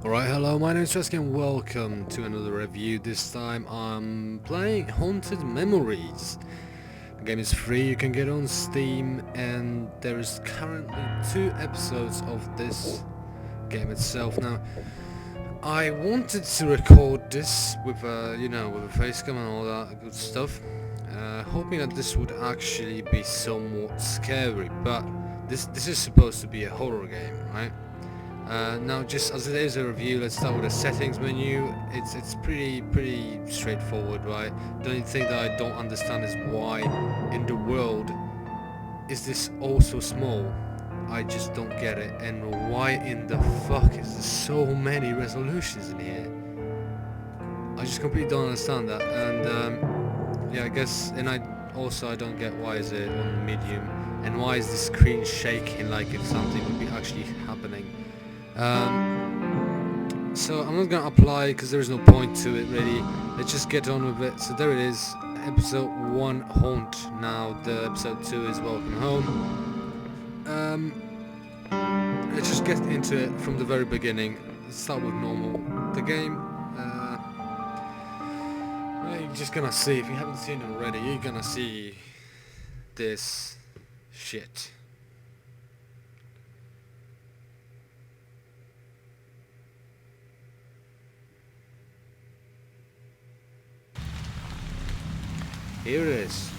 Alright, hello, my name is Tresky and welcome to another review. This time I'm playing Haunted Memories. The game is free, you can get on Steam, and there is currently 2 episodes of this game itself. Now, I wanted to record this with a, with a face cam and all that good stuff, hoping that this would actually be somewhat scary, but this is supposed to be a horror game, right? Now, just as it is a review, let's start with the settings menu. It's pretty straightforward, right? The only thing that I don't understand is why in the world is this all so small. I just don't get it. And why in the fuck is there so many resolutions in here? I just completely don't understand that. And yeah, I guess, and I don't get why is it on medium, and why is the screen shaking like if something would be actually happening. So I'm not gonna apply because there is no point to it really. Let's just get on with it. So there it is, episode 1 Haunt. Now the episode 2 is Welcome Home. Let's just get into it from the very beginning. Let's start with normal. The game, you're just gonna see, if you haven't seen it already, you're gonna see this shit. Here it is.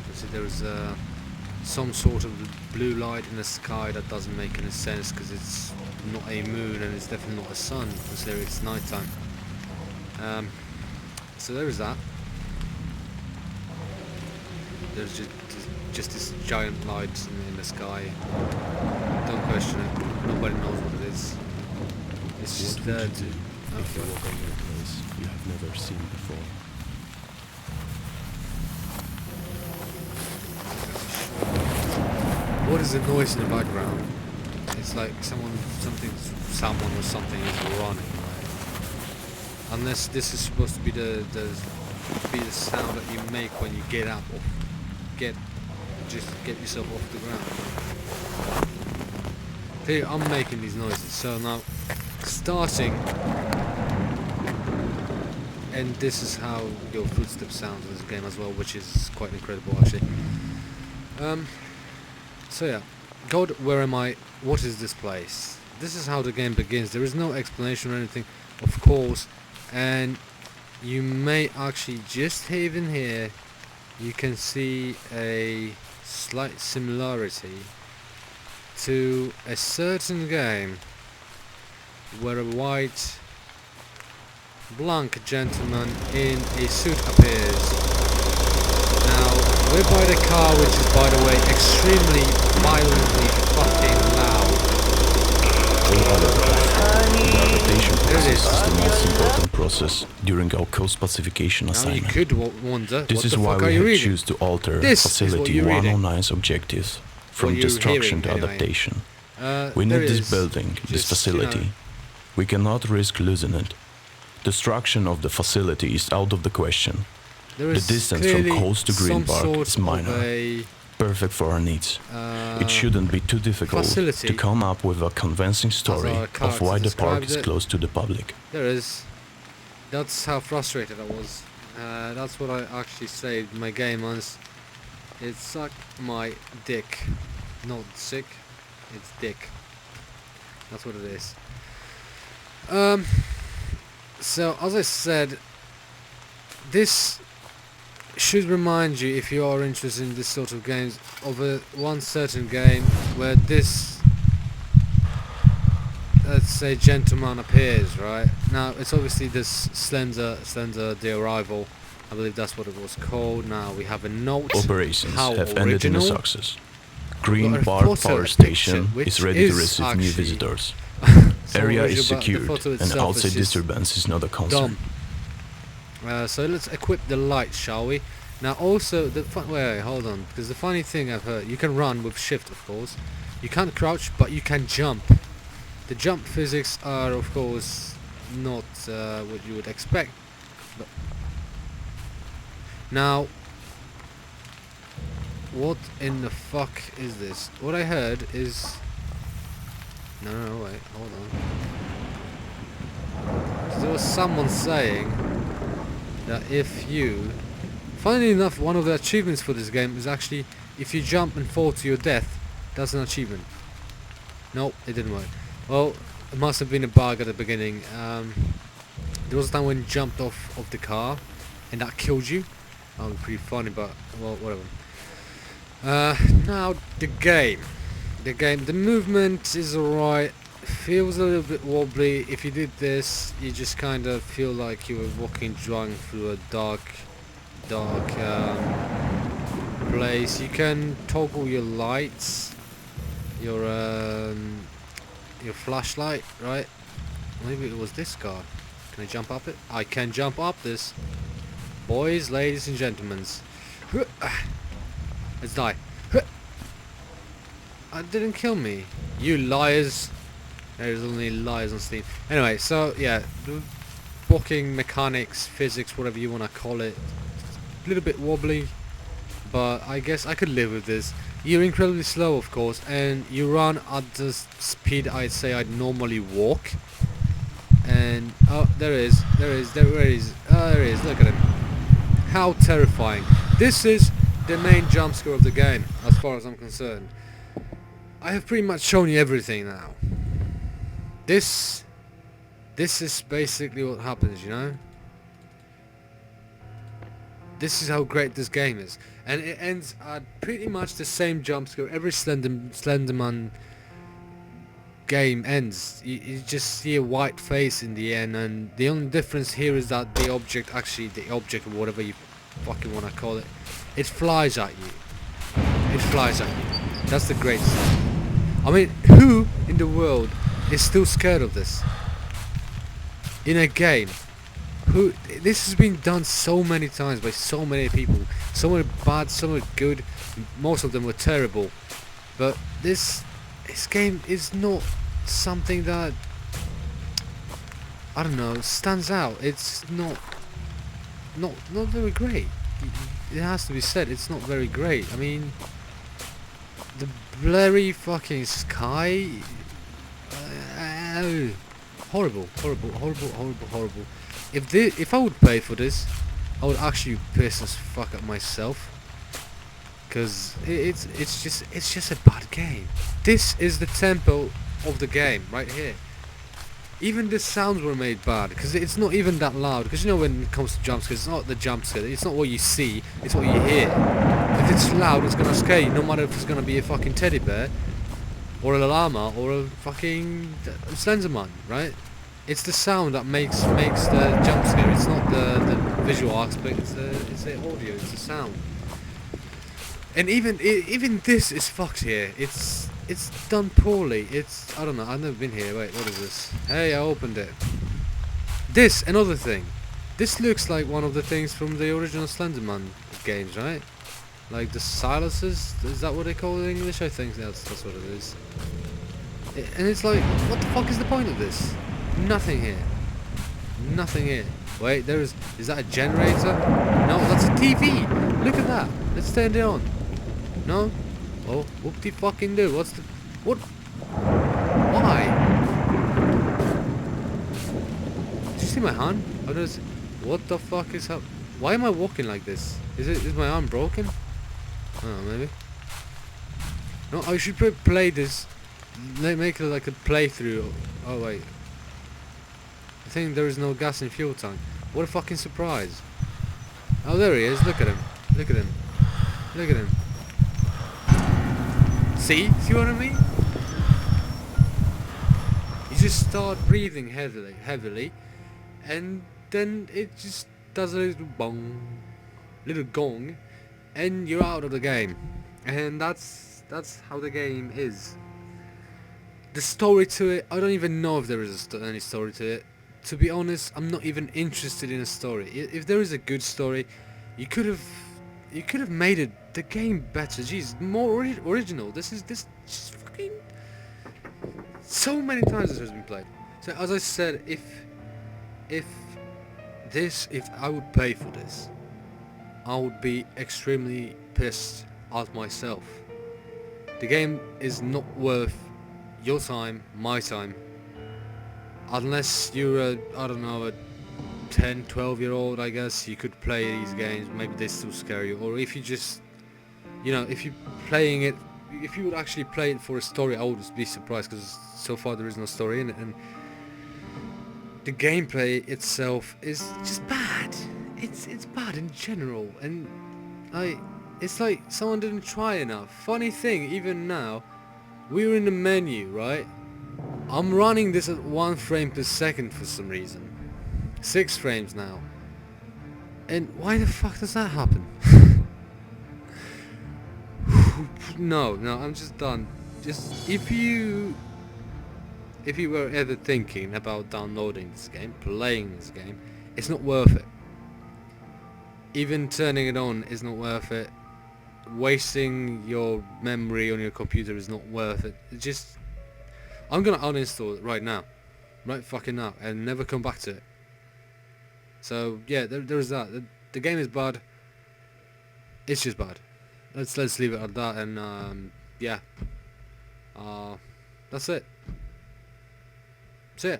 You see there's some sort of blue light in the sky that doesn't make any sense because it's not a moon and it's definitely not a sun, considering it's nighttime. So there is that. There's just this giant light in the sky. Don't question it. Nobody knows what it is. It's just there to... If you walk on a place you have never seen before. What is the noise in the background? It's like someone or something is running, right? Unless this is supposed to be the sound that you make when you get up or get yourself off the ground. Clearly, I'm making these noises. So now, starting, and this is how your footsteps sound in this game as well, which is quite incredible actually. So yeah, God, where am I? What is this place? This is how the game begins. There is no explanation or anything, of course, and you may actually just even here, you can see a slight similarity to a certain game where a white blank gentleman in a suit appears. Now, we're by the car, which is, by the way, extremely violently fucking loud. The adaptation process is the most important process during our coast pacification Now you assignment. could wonder, This what is the why fuck are we you have reading? choose to alter This is what Facility you're reading. 109's objectives from you're destruction hearing, to anyway. adaptation. There We need is this building, this just, facility. We cannot risk losing it. Destruction of the facility is out of the question. there The is distance from clearly coast to Green some Park sort is of minor. a, Perfect for our needs. It shouldn't be too difficult facility, to come up with a convincing story our of character why the park described is it. closed to the public. There is. That's how frustrated I was. That's what I actually saved my game once. It sucked my dick. Not sick, it's dick. That's what it is. So as I said, this should remind you, if you are interested in this sort of games, of one certain game where this, let's say, gentleman appears, right? Now, it's obviously this Slender the Arrival. I believe that's what it was called. Now, we have a note. Operations How have ended in a original. success. Got Green a Park photo, Power a Station picture, is which ready to is receive new actually visitors. so Area original, is but the secured photo and itself is outside just disturbance is not a concern. dumb. So let's equip the light, shall we? Now also, wait, hold on, because the funny thing I've heard, you can run with shift, of course. You can't crouch, but you can jump. The jump physics are, of course, not what you would expect. But now, What in the fuck is this? What I heard is... No, wait, hold on. So there was someone saying that if you... Funnily enough, one of the achievements for this game is actually if you jump and fall to your death, that's an achievement. Nope, it didn't work. Well, it must have been a bug at the beginning. There was a time when you jumped off of the car and that killed you. That was pretty funny, but well, whatever. Now the game. The movement is alright. Feels a little bit wobbly. If you did this, you just kind of feel like you were walking drunk through a dark place. You can toggle your lights, your flashlight, right? Maybe it was this car. Can I jump up it? I can jump up this. Boys, ladies and gentlemen. Let's die. It didn't kill me. You liars. There's only liars on Steam. Anyway, so yeah, the walking mechanics, physics, whatever you want to call it, a little bit wobbly, but I guess I could live with this. You're incredibly slow, of course, and you run at the speed I'd say I'd normally walk. And oh, there it is. Oh, there he is. Look at him. How terrifying! This is the main jump scare of the game, as far as I'm concerned. I have pretty much shown you everything now. This is basically what happens, you know? This is how great this game is. And it ends at pretty much the same jump scare. Every Slenderman game ends. You just see a white face in the end, and the only difference here is that the object, or whatever you fucking want to call it, it flies at you. It flies at you. That's the great stuff. I mean, who in the world is still scared of this? In a game. This has been done so many times by so many people. Some are bad, some are good, most of them were terrible. But this game is not something that, I don't know, stands out. It's not very great. It has to be said, it's not very great. I mean, the blurry fucking sky, horrible. If I would pay for this, I would actually piss as fuck at myself, because it's just a bad game. This is the tempo of the game right here. Even the sounds were made bad, because it's not even that loud. Because you know, when it comes to jump scares, it's not the jump scare. It's not what you see. It's what you hear. If it's loud, it's gonna scare you. No matter if it's gonna be a fucking teddy bear, or a llama, or a fucking Slenderman, right? It's the sound that makes the jump scare. It's not the visual aspect. It's the audio. It's the sound. And even this is fucked here. It's done poorly. I don't know. I've never been here. Wait, what is this? Hey, I opened it. This, another thing. This looks like one of the things from the original Slenderman games, right? Like the silences. Is that what they call it in English? I think that's what it is. And it's like, what the fuck is the point of this? Nothing here. Nothing here. Wait, is that a generator? No, that's a TV. Look at that. Let's turn it on. No? Oh, whoop-de fucking do. What? Why? Did you see my hand? What the fuck is up? Why am I walking like this? Is my arm broken? Oh, maybe. No, I should play this. Make it like a playthrough. Oh wait. I think there is no gas in fuel tank. What a fucking surprise. Oh, there he is. Look at him. Look at him. Look at him. See what I mean? You just start breathing heavily, and then it just does a little little gong, and you're out of the game. And that's how the game is. The story to it, I don't even know if there is any story to it. To be honest, I'm not even interested in a story. If there is a good story, you could have made the game better. Jeez, more original. This just fucking so many times this has been played. So as I said, if I would pay for this, I would be extremely pissed out myself. The game is not worth your time, my time, unless you're a, I don't know, a 10, 12-year-old, I guess. You could play these games, maybe they still scare you, or if you just, you know, if you're playing it, if you would actually play it for a story, I would be surprised, because so far there is no story in it, and the gameplay itself is just bad. It's bad in general, and it's like someone didn't try enough. Funny thing, even now, we're in the menu, right? I'm running this at 1 frame per second for some reason. 6 frames now. And why the fuck does that happen? No, I'm just done. Just if you were ever thinking about downloading this game, playing this game, it's not worth it. Even turning it on is not worth it. Wasting your memory on your computer is not worth it. I'm gonna uninstall it right now. Right fucking now. And never come back to it. So yeah, there's that. The game is bad. It's just bad. Let's leave it at that, and yeah. That's it. See ya.